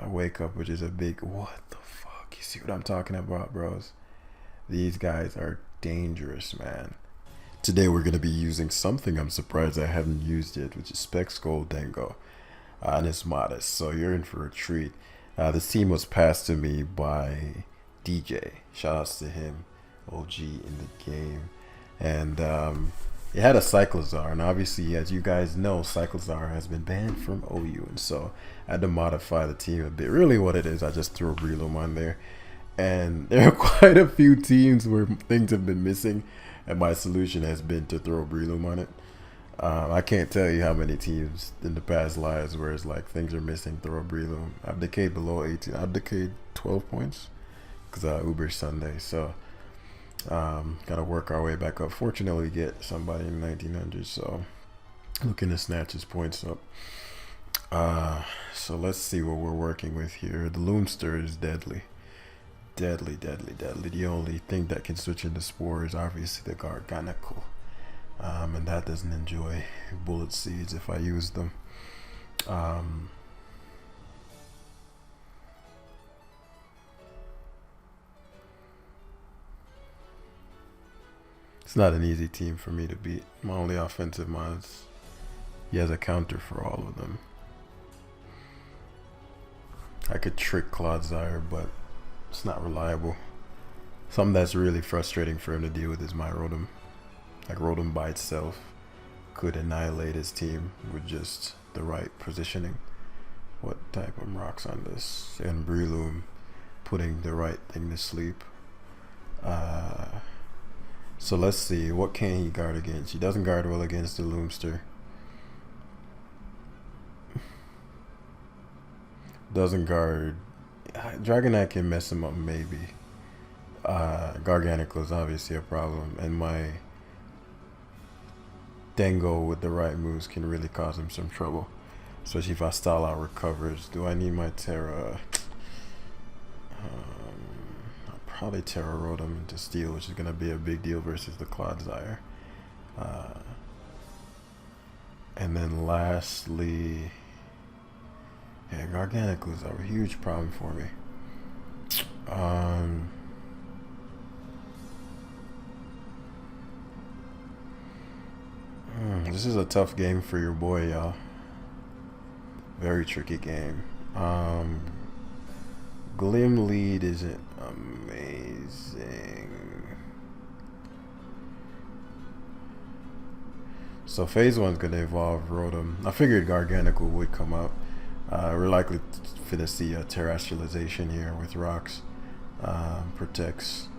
I wake up, which is a big what the fuck. You see what I'm talking about, bros? These guys are dangerous, man. Today we're gonna be using something I'm surprised I haven't used yet, which is Specs Gholdengo. And it's modest, so you're in for a treat. This team was passed to me by DJ. Shoutouts to him, OG in the game. And it had a Cyclozar, and obviously, as you guys know, Cyclozar has been banned from OU, and so I had to modify the team a bit. Really, what it is, I just threw a Breloom on there, and there are quite a few teams where things have been missing, and my solution has been to throw a Breloom on it. I can't tell you how many teams in the past lives where it's like things are missing, throw a Breloom. I've decayed below 18. I've decayed 12 points because Uber Sunday, so. Gotta work our way back up. Fortunately, get somebody in 1900, so looking to snatch his points up. So let's see what we're working with here. The Loomster is deadly. Deadly. The only thing that can switch into Spore is obviously the Garganical. And that doesn't enjoy bullet seeds if I use them. It's not an easy team for me to beat. My only offensive mods, he has a counter for all of them. I could trick Clodsire, but it's not reliable. Something that's really frustrating for him to deal with is my Rotom. Like Rotom by itself could annihilate his team with just the right positioning. What type of rocks on this? And Breloom putting the right thing to sleep. So let's see, what can he guard against? He doesn't guard well against the Loomster. Doesn't guard... Dragonite can mess him up, maybe. Garganical is obviously a problem, and my Dengo with the right moves can really cause him some trouble. Especially if I style out recovers. Do I need my Terra? Probably Terra Rotom into Steel, which is going to be a big deal versus the Clodsire. And then lastly, yeah, Garganical is a huge problem for me. This is a tough game for your boy, y'all. Very tricky game. Glim lead isn't amazing. So phase one's gonna evolve Rotom. I figured Garganical would come out. We're likely to see a terrestrialization here with rocks. Protects.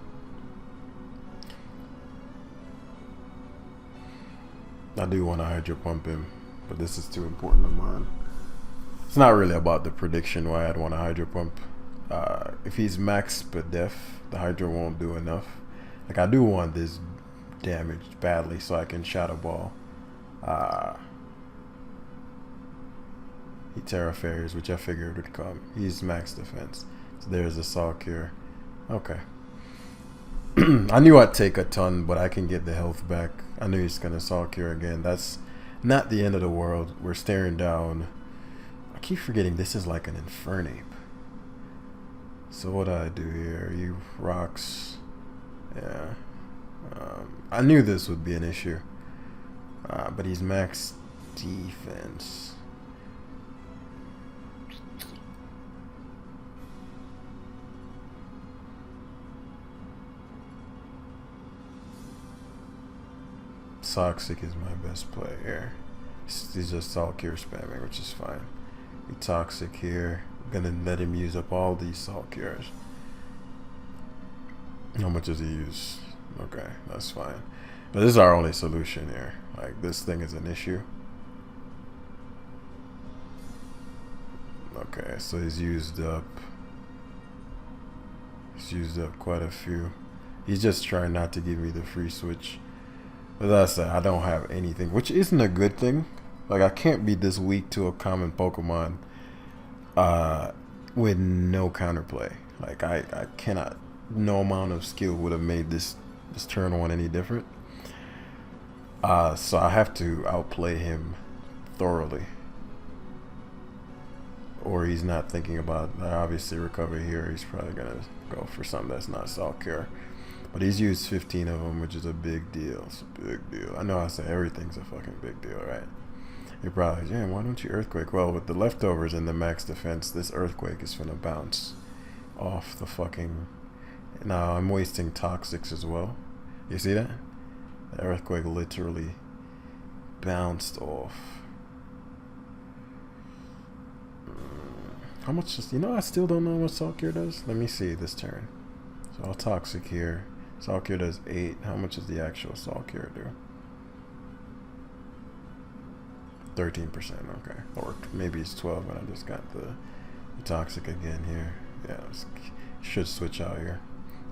I do want to Hydro Pump him, but this is too important of mine. It's not really about the prediction why I'd want to Hydro Pump. If he's max Spadef, the Hydro won't do enough. Like, I do want this damaged badly so I can Shadow Ball. He Terra Fairies, which I figured would come. He's max defense. So there's a Saw Cure. Okay. I knew I'd take a ton, but I can get the health back. I knew he's gonna Saw Cure again. That's not the end of the world. We're staring down. I keep forgetting this is like an Infernape. So what do I do here? You rocks. Yeah. I knew this would be an issue. But he's max defense. Toxic is my best player. He's just all cure spamming, which is fine. Be Toxic here. I'm gonna let him use up all these Salt Cures. How much does he use? Okay, that's fine. But this is our only solution here. Like, this thing is an issue. Okay, so he's used up quite a few. He's just trying not to give me the free switch. But as I said, I don't have anything, which isn't a good thing. Like, I can't be this weak to a common Pokemon with no counterplay. Like, I cannot. No amount of skill would have made this turn one any different. So I have to outplay him thoroughly. or he's not thinking about obviously recovery here. He's probably gonna go for something that's not Salt Cure. But he's used 15 of them, which is a big deal. It's a big deal. I know I say everything's a fucking big deal, right? You're probably, yeah, why don't you Earthquake? Well, with the leftovers and the max defense, this Earthquake is gonna bounce off the fucking... Now, I'm wasting Toxics as well. You see that? The Earthquake literally bounced off. How much is... You know, I still don't know what Salt Cure does. Let me see this turn. So I'll Toxic here. Salt Cure does 8. How much does the actual Salt Cure do? 13%, okay. Or maybe it's 12, but I just got the Toxic again here. Yeah, should switch out here.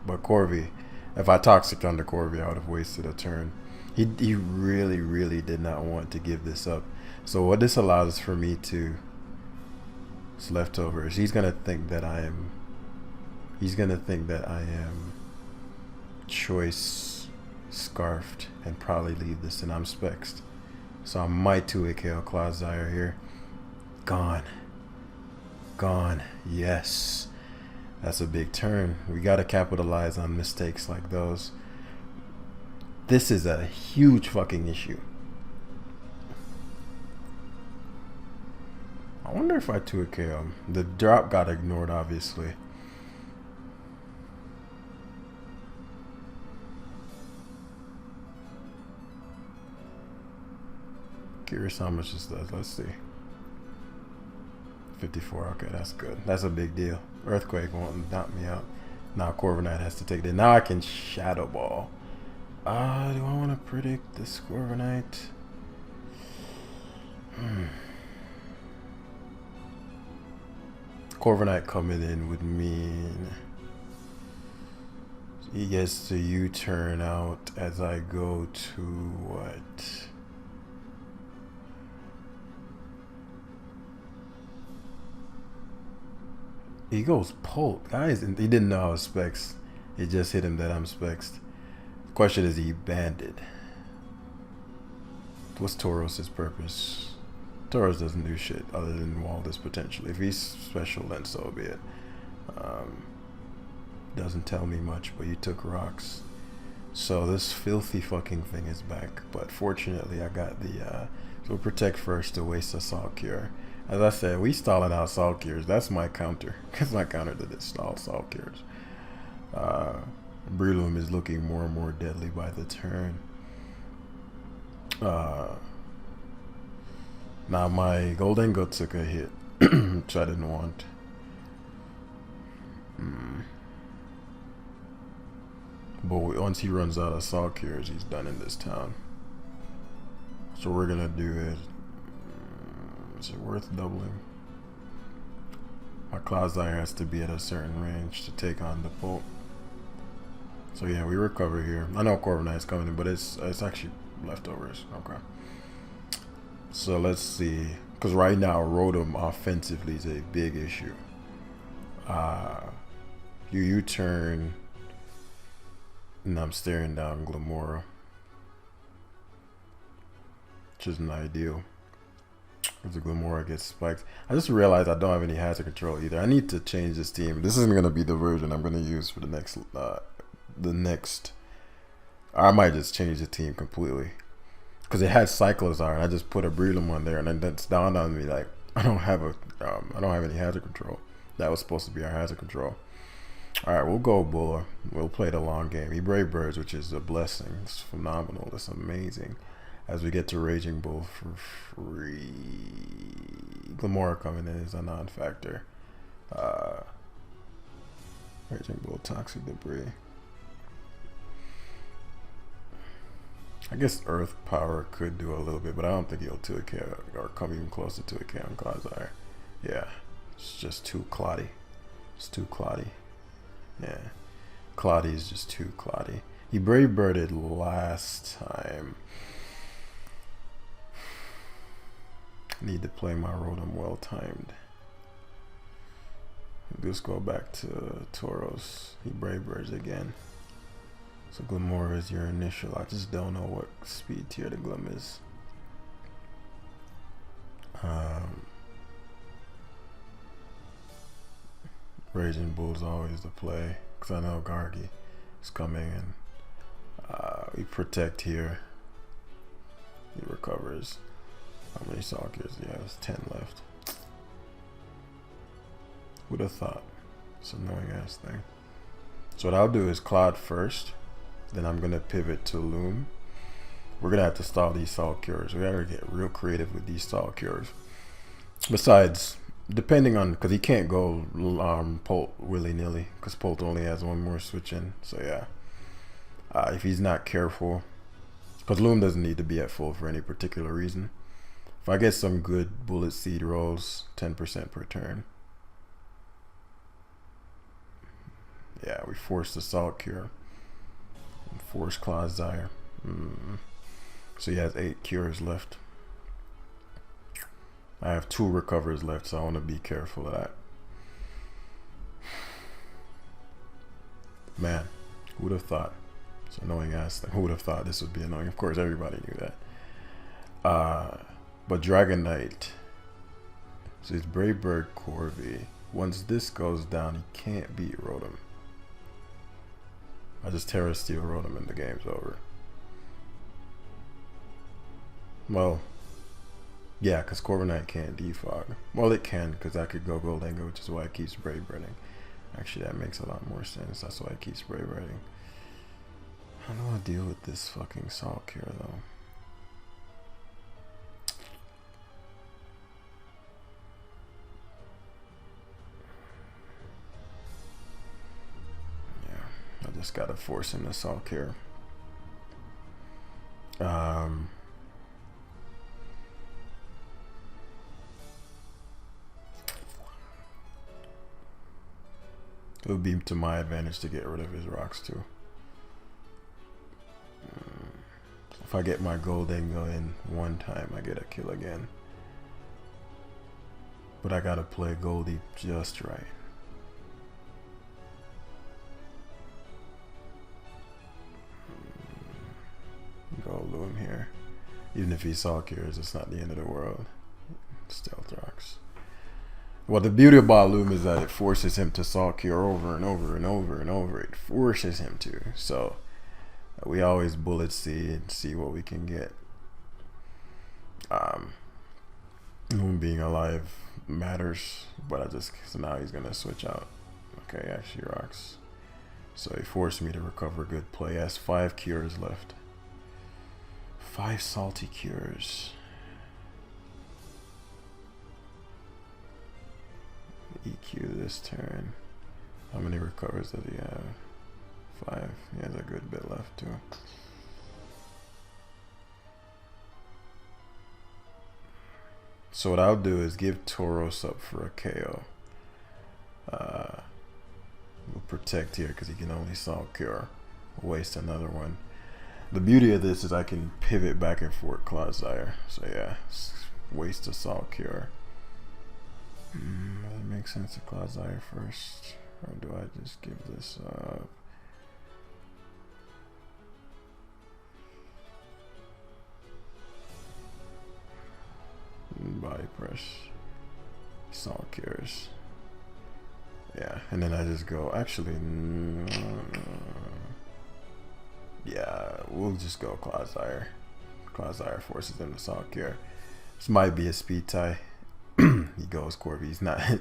But Corvi, if I Toxic under Corvi, I would have wasted a turn. He really, really did not want to give this up. So what this allows for me to... It's leftovers. He's going to think that I am... He's going to think that I am choice scarfed and probably leave this and I'm spexed. So I might 2-hit KO Clodsire here. Gone. Gone. Yes. That's a big turn. We got to capitalize on mistakes like those. This is a huge fucking issue. I wonder if I 2-hit KO him. The drop got ignored, obviously. Curious how much this does. Let's see. 54. Okay, that's good. That's a big deal. Earthquake won't knock me out. Now Corviknight has to take it. Now I can Shadow Ball. Do I want to predict this Corviknight? Corviknight coming in would mean he gets to U-turn out as I go to what? He goes Pult. Guys, he didn't know I was specs. It just hit him that I'm specs. Question is, he banded. What's Tauros' purpose? Tauros doesn't do shit other than wall this potentially. If he's special, then so be it. Doesn't tell me much, but you took rocks. So this filthy fucking thing is back. But fortunately, I got the... so protect first to waste a Salt Cure. As I said, we stalling out Salt Cures. That's my counter. That's my counter to this stall Salt Cures. Breloom is looking more and more deadly by the turn. Now my Gholdengo took a hit, which I didn't want. But once he runs out of Salt Cures, he's done in this town. So we're gonna do it. Is it worth doubling? My Clodsire has to be at a certain range to take on the Pult. So yeah, we recover here. I know Corviknight's coming in, but it's actually leftovers. Okay. So let's see. Because right now, Rotom offensively is a big issue. You U-turn, and I'm staring down Glamora, which isn't ideal. Because the Glamora gets spiked. I just realized I don't have any hazard control either. I need to change this team. This isn't going to be the version I'm going to use for the next. I might just change the team completely. Because it had Cyclozar, and I just put a Breloom on there, and then that's dawned on me like I don't have any hazard control. That was supposed to be our hazard control. All right, we'll go Buller. We'll play the long game. He Brave Birds, which is a blessing. It's phenomenal. It's amazing. As we get to Raging Bull for free. Glamora coming in is a non-factor. Raging Bull, Toxic Debris. I guess Earth Power could do a little bit, but I don't think he'll 2-hit KO or come even close to 2-hit KO on Clodsire. Yeah, it's just too cloddy. It's too cloddy. Yeah, Cloddy is just too cloddy. He Brave Birded last time. Need to play my Rotom well timed. Just go back to Tauros. He Brave Birds again. So Glamora is your initial. I just don't know what speed tier the Glum is. Raging Bull's always the play, because I know Gargi is coming, and we protect here. He recovers. How many Salkers? Yeah, there's 10 left. Who'd have thought? It's an annoying ass thing. So what I'll do is Cloud first, then I'm gonna pivot to Loom. We're gonna have to stall these Salt Cures. We gotta get real creative with these Salt Cures. Besides, depending on, because he can't go Polt willy-nilly, because Polt only has one more switch in. So yeah, if he's not careful, because Loom doesn't need to be at full for any particular reason. If I get some good Bullet Seed rolls, 10% per turn. Yeah, we force the Salt Cure. And force Clodsire. So he has 8 cures left. I have 2 recovers left, so I want to be careful of that. Man, who would have thought? It's an annoying ass thing. Who would have thought this would be annoying? Of course, everybody knew that. But Dragon Knight. So it's Brave Bird Corvi. Once this goes down, he can't beat Rotom. I just Terra Steel Rotom and the game's over. Well, yeah, because Corviknight can't defog. Well, it can, because I could go Gholdengo, which is why it keeps Brave Birding. Actually, that makes a lot more sense. That's why it keeps Brave Birding. How do I deal with this fucking Salt Cure, though? Yeah, I just gotta force him to Salt Cure. It would be to my advantage to get rid of his rocks too. If I get my Gholdengo in one time, I get a kill again. But I gotta play Goldie just right. Go Loom here. Even if he Salt Cures, it's not the end of the world. Stealth rocks. Well, the beauty about Loom is that it forces him to Salt Cure over and over and over and over. It forces him to. So we always Bullet Seed and see what we can get. Loom being alive matters, but so now he's gonna switch out. Okay, actually rocks. So he forced me to recover good play. He has 5 cures left. 5 salty cures. EQ this turn. How many recovers does he have? 5. He has a good bit left too. So what I'll do is give Tauros up for a KO. We'll protect here because he can only Salt Cure. We'll waste another one. The beauty of this is I can pivot back and forth Clodsire. So yeah, waste a Salt Cure. Does it make sense to Clodsire first? Or do I just give this up? Body press. Salt Cures. Yeah, and then I just go, actually, yeah, we'll just go Clodsire. Clodsire forces him to Salt Cure. This might be a speed tie. He goes Corby. He's not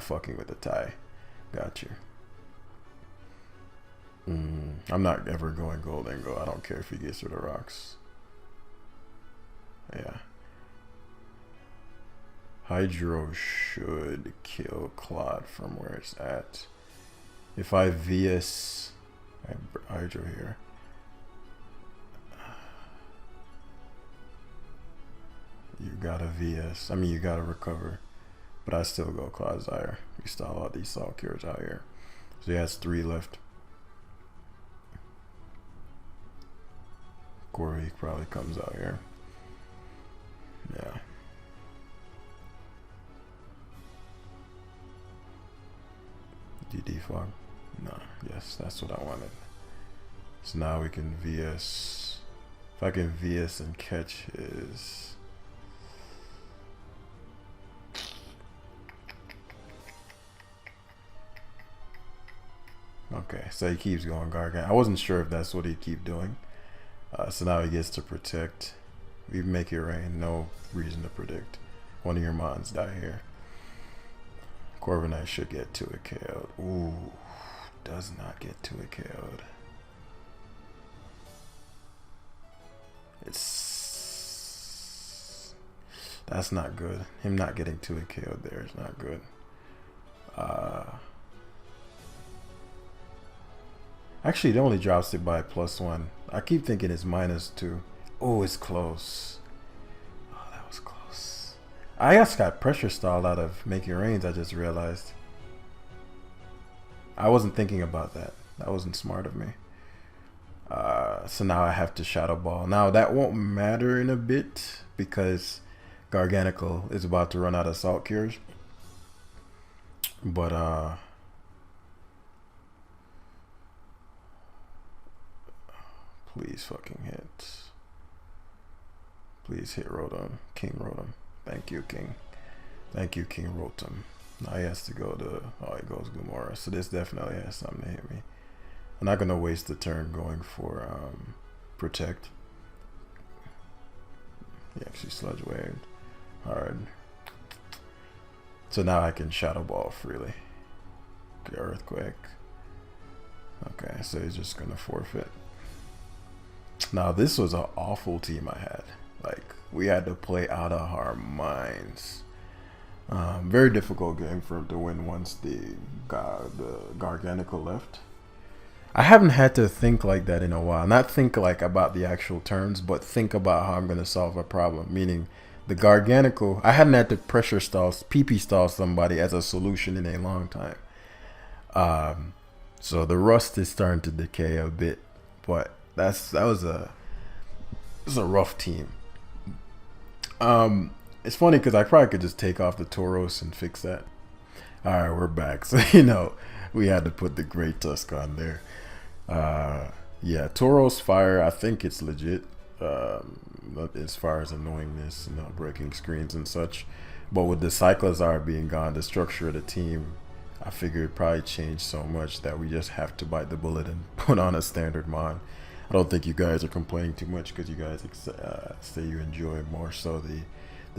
fucking with the tie. Got you. I'm not ever going Gholdengo. I don't care if he gets rid of rocks. Yeah. Hydro should kill Claude from where it's at. If I VS Hydro here. You gotta VS. I mean, you gotta recover. But I still go Clodsire. We stall out these Salt Cures out here. So he has 3 left. Corey probably comes out here. Yeah. Do you defog? No. Yes, that's what I wanted. So now we can VS. If I can VS and catch his... Okay, so he keeps going Gargant. I wasn't sure if that's what he'd keep doing. So now he gets to protect. We make it rain. No reason to predict. One of your mons die here. Corviknight should get to it KO'd. Ooh, does not get to it KO'd. That's not good. Him not getting to it KO'd there is not good. Actually, it only drops it by +1. I keep thinking it's -2. Oh, it's close. Oh, that was close. I just got pressure stalled out of making rains, I just realized. I wasn't thinking about that. That wasn't smart of me. So now I have to Shadow Ball. Now that won't matter in a bit because Garganical is about to run out of Salt Cures. But please fucking hit. Please hit Rotom. King Rotom. Thank you, King. Thank you, King Rotom. Now he has to go to... Oh, he goes Gumora. So this definitely has something to hit me. I'm not going to waste the turn going for Protect. He actually Sludge Waved hard. So now I can Shadow Ball freely. The Earthquake. Okay, so he's just going to forfeit. Now this was an awful team I had. Like, we had to play out of our minds. Very difficult game for him to win once the Garganical left. I haven't had to think like that in a while. Not think like about the actual turns, but think about how I'm going to solve a problem. Meaning, the Garganical, I hadn't had to pressure stall, PP stall somebody as a solution in a long time. So the rust is starting to decay a bit, but that was a rough team. It's funny because I probably could just take off the Tauros and fix that. All right, we're back. So we had to put the Great Tusk on there. Yeah, Tauros Fire. I think it's legit as far as annoyingness, breaking screens and such. But with the Cyclizar being gone, the structure of the team, I figured it probably changed so much that we just have to bite the bullet and put on a standard mod. I don't think you guys are complaining too much because you guys say you enjoy more so the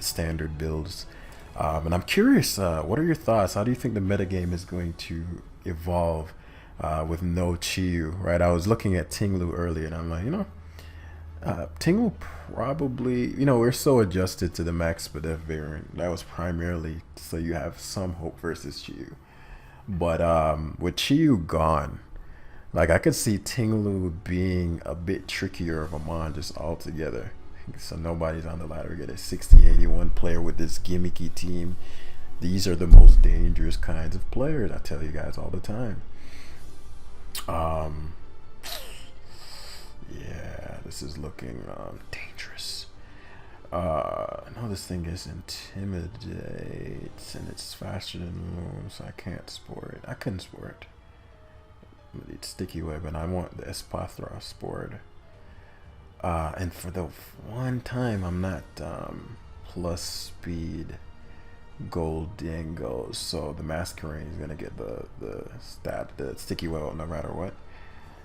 standard builds. And I'm curious, what are your thoughts? How do you think the metagame is going to evolve with no Chiyu, right? I was looking at Tinglu earlier and I'm like, Tinglu probably, we're so adjusted to the Max Spadef variant. That was primarily so you have some hope versus Chiyu. But with Chiyu gone, like I could see Tinglu being a bit trickier of a mon just altogether. So nobody's on the ladder. Get a 60-81 player with this gimmicky team. These are the most dangerous kinds of players. I tell you guys all the time. Yeah, this is looking dangerous. I know this thing is Intimidates and it's faster than Loom, so I can't spore it. I couldn't spore it. It's Sticky Web, and I want the Espathra spored. And for the one time, I'm not plus speed Gholdengo, so the Masquerain is gonna get the Sticky Web no matter what.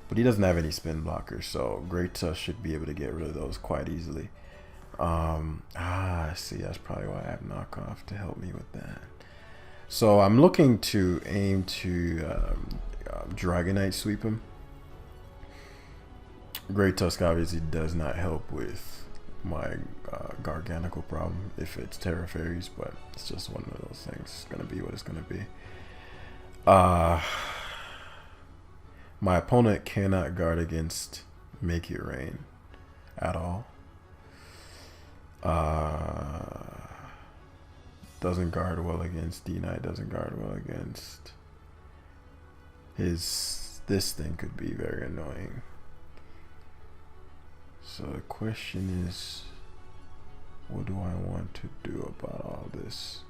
But he doesn't have any spin blockers, so Great Tusk should be able to get rid of those quite easily. I see. That's probably why I have knockoff to help me with that. So I'm looking to aim to Dragonite sweep him. Great Tusk obviously does not help with my Garganical problem if it's Terra Fairies, but it's just one of those things. It's gonna be what it's gonna be. My opponent cannot guard against Make It Rain at all. Doesn't guard well against D-Knight, doesn't guard well against this thing could be very annoying. So the question is, what do I want to do about all this?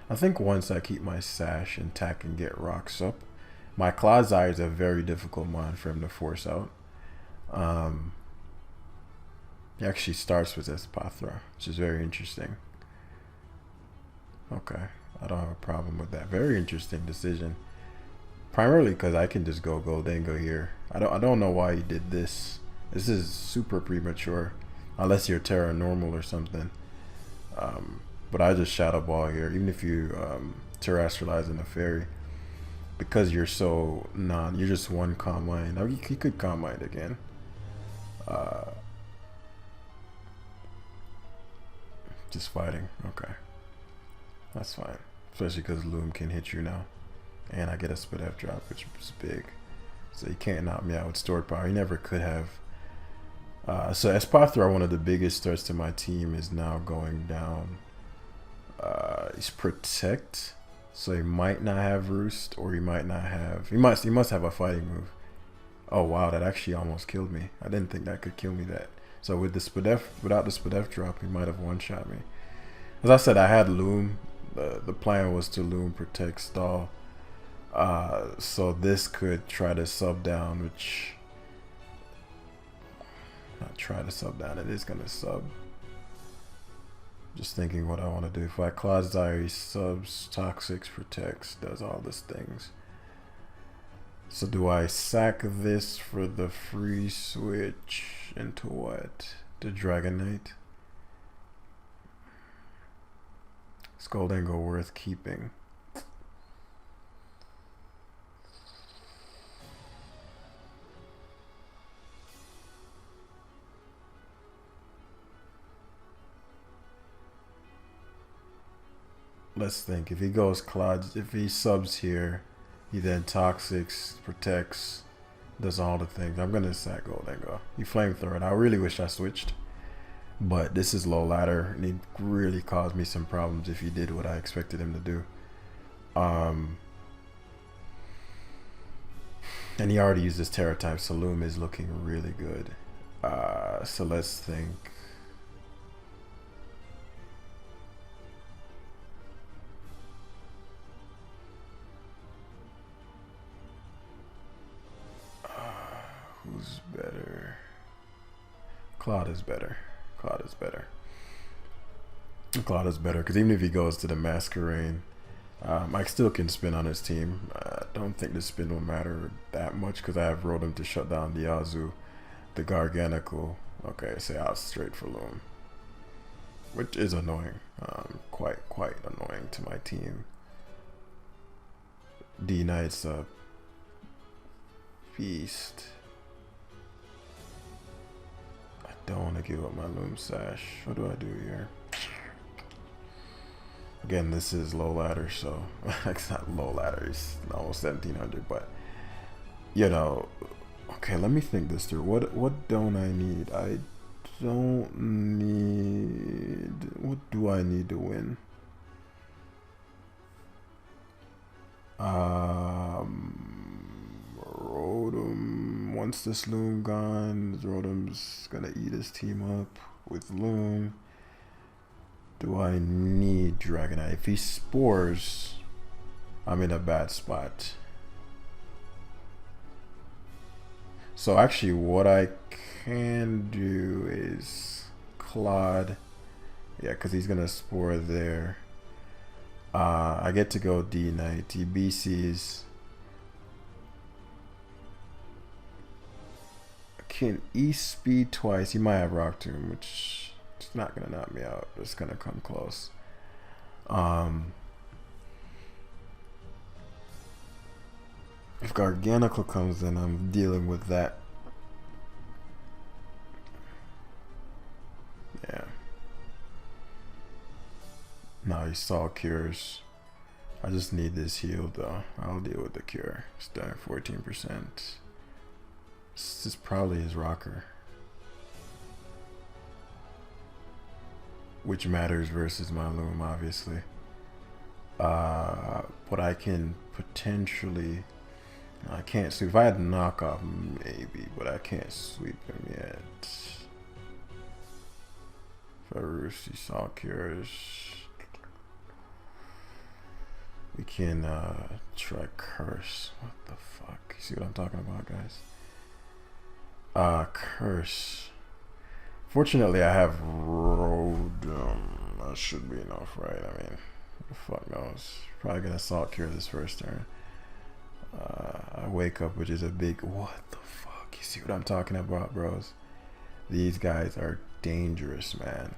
I think once I keep my Sash intact and get rocks up, my Clodsire is a very difficult mon for him to force out. He actually starts with Espathra, which is very interesting. Okay, I don't have a problem with that. Very interesting decision. Primarily because I can just go Gholdengo here. I don't know why he did this. This is super premature, unless you're Terra normal or something. But I just Shadow Ball here, even if you terrestrialize in a fairy, because you're so you're just one Calm Mind. Now you could Calm Mind again. Just fighting. Okay, that's fine. Especially because Loom can hit you now, and I get a split F drop, which is big. So he can't knock me out with stored power. He never could have. So Espathra, one of the biggest threats to my team, is now going down. He's Protect, so he might not have Roost, or he might not have. He must have a fighting move. Oh wow, that actually almost killed me. I didn't think that could kill me. That. So with the Spadef, without the Spadef drop, he might have one-shot me. As I said, I had Loom. The plan was to Loom, Protect, Stall. So this could try to sub down, which not try to sub down. It is gonna sub. Just thinking what I want to do. If I Claw's Diary, subs, Toxics, Protects, does all these things. So do I sack this for the free switch into what? The Dragonite? Is Gholdengo worth keeping? Let's think. If he goes Clods, if he subs here, he then Toxics, Protects, does all the things. I'm gonna sack Gholdengo. He Flamethrower. I really wish I switched, but this is low ladder, and he really caused me some problems if he did what I expected him to do. And he already used his Terra type, so Loom is looking really good. So let's think. Who's better? Claude is better. Claude is better. Claude is better because even if he goes to the Masquerain, I still can spin on his team. I don't think the spin will matter that much because I have rolled him to shut down the Azu, the Garganical. Okay, say out straight for Loom, which is annoying. Quite annoying to my team. D Knight's a beast. I don't want to give up my Loom Sash. What do I do here? Again, this is low ladder, so it's not low ladder. It's almost 1700, but you know. Okay, let me think this through. What don't I need? I don't need. What do I need to win? Rotom. Once this Loom gone, Rotom's gonna eat his team up with Loom. Do I need Dragonite? If he spores, I'm in a bad spot. So actually what I can do is Claude. Yeah, because he's gonna spore there. I get to go D Knight. He BCs. Can E speed twice. He might have Rock Tomb, which is not gonna knock me out. It's gonna come close. If Garganical comes in, I'm dealing with that. Yeah. Now he saw cures. I just need this heal though. I'll deal with the cure. It's done 14%. This is probably his rocker, which matters versus my Loom, obviously. But I can potentially. I can't sweep. If I had to knock off, maybe, but I can't sweep him yet. Farouche, saw cures. We can try Curse. What the fuck? You see what I'm talking about, guys? Curse. Fortunately, I have Rotom. That should be enough, right? I mean, who the fuck knows? Probably gonna Assault Cure this first turn. I wake up, which is a big, what the fuck? You see what I'm talking about, bros? These guys are dangerous, man.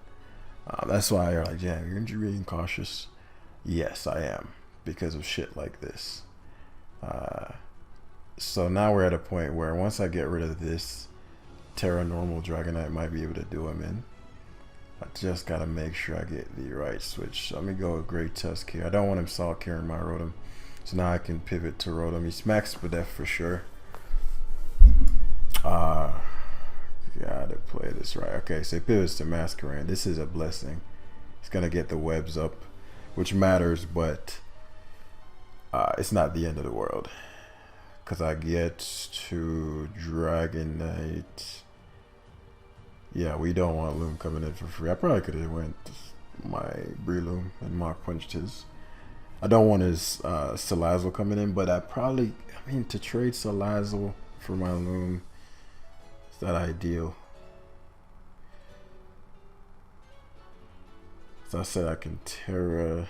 That's why you're like, Jam, you're being cautious. Yes, I am, because of shit like this. So now we're at a point where once I get rid of this, Terra Normal Dragonite might be able to do him in. I just gotta make sure I get the right switch. So let me go with Great Tusk here. I don't want him Salt carrying my Rotom. So now I can pivot to Rotom. He's max Spadef for sure. Gotta play this right. Okay, so he pivots to Masquerain. This is a blessing. He's gonna get the webs up, which matters, but it's not the end of the world. Because I get to Dragonite. Yeah, we don't want Loom coming in for free. I probably could have went my Breloom and Mach punched his. I don't want his Salazzle coming in, but I mean, to trade Salazzle for my Loom, is that ideal? So I said I can Terra.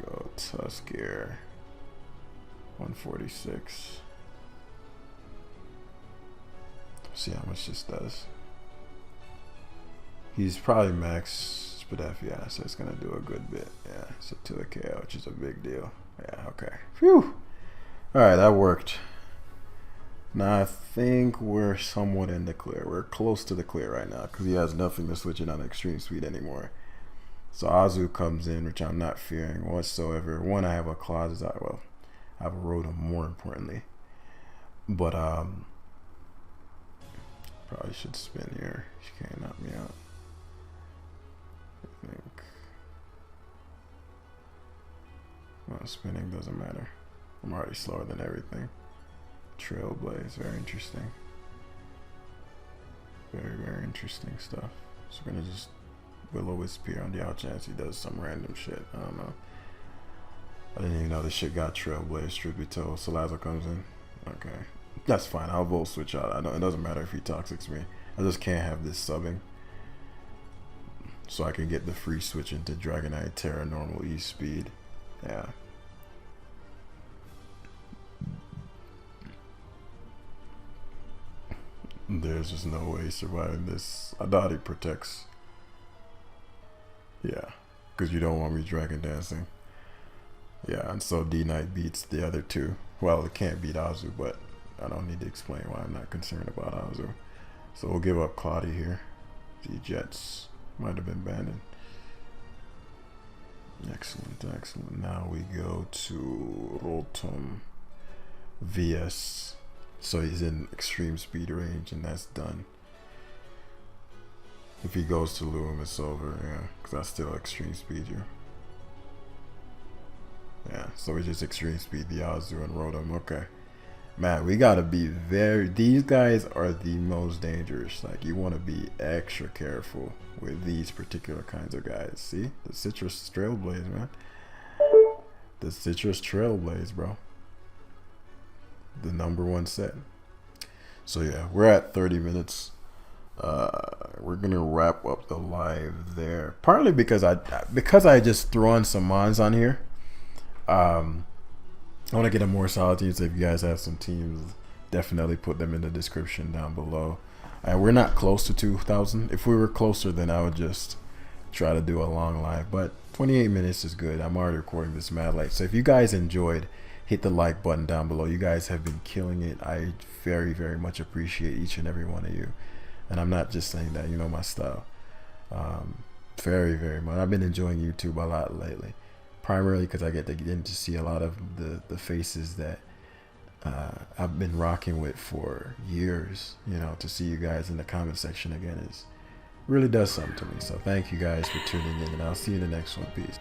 Go Tusk here. 146. See how much this does. He's probably max Spadef, yeah, so it's gonna do a good bit. Yeah, so to a KO, which is a big deal. Yeah, okay. Phew. Alright, that worked. Now I think we're somewhat in the clear. We're close to the clear right now because he has nothing to switch it on extreme speed anymore. So Azu comes in, which I'm not fearing whatsoever. One, I have a Closet, well, I have a Rotom more importantly. But probably should spin here. She can't knock me out. I think. Well, spinning doesn't matter. I'm already slower than everything. Trailblaze, very interesting. Very, very interesting stuff. So we're gonna just Will-O-Wisp here on the out chance he does some random shit. I don't know. I didn't even know this shit got Trailblaze, truth be told. Salazzle comes in. Okay. That's fine. I'll Volt switch out. I know it doesn't matter if he toxics me. I just can't have this subbing. So I can get the free switch into Dragonite, Terra, normal E speed. Yeah. There's just no way surviving this. I doubt he protects. Yeah. Because you don't want me Dragon Dancing. Yeah, and so D-Knight beats the other two. Well, it can't beat Azu, but I don't need to explain why I'm not concerned about Azu. So we'll give up Claudia here. The Jets might have been banned. Excellent, excellent. Now we go to Rotom VS. So he's in extreme speed range, and that's done. If he goes to Loom, it's over, yeah. Because that's still extreme speed here. Yeah, so we just extreme speed the Azu and Rotom. Okay. Man, we gotta be these guys are the most dangerous. Like, you want to be extra careful with these particular kinds of guys. See? The Citrus Trailblaze, man. The Citrus Trailblaze, bro. The #1 set. So yeah, we're at 30 minutes. We're gonna wrap up the live there. Partly because I just threw on some mons on here. I want to get a more solid team, so if you guys have some teams, definitely put them in the description down below. And we're not close to 2,000. If we were closer, then I would just try to do a long live. But 28 minutes is good. I'm already recording this mad late. So if you guys enjoyed, hit the like button down below. You guys have been killing it. I very, very much appreciate each and every one of you. And I'm not just saying that, you know my style. Very, very much. I've been enjoying YouTube a lot lately. Primarily because I get to see a lot of the faces that I've been rocking with for years. You know, to see you guys in the comment section again really does something to me. So thank you guys for tuning in, and I'll see you in the next one. Peace.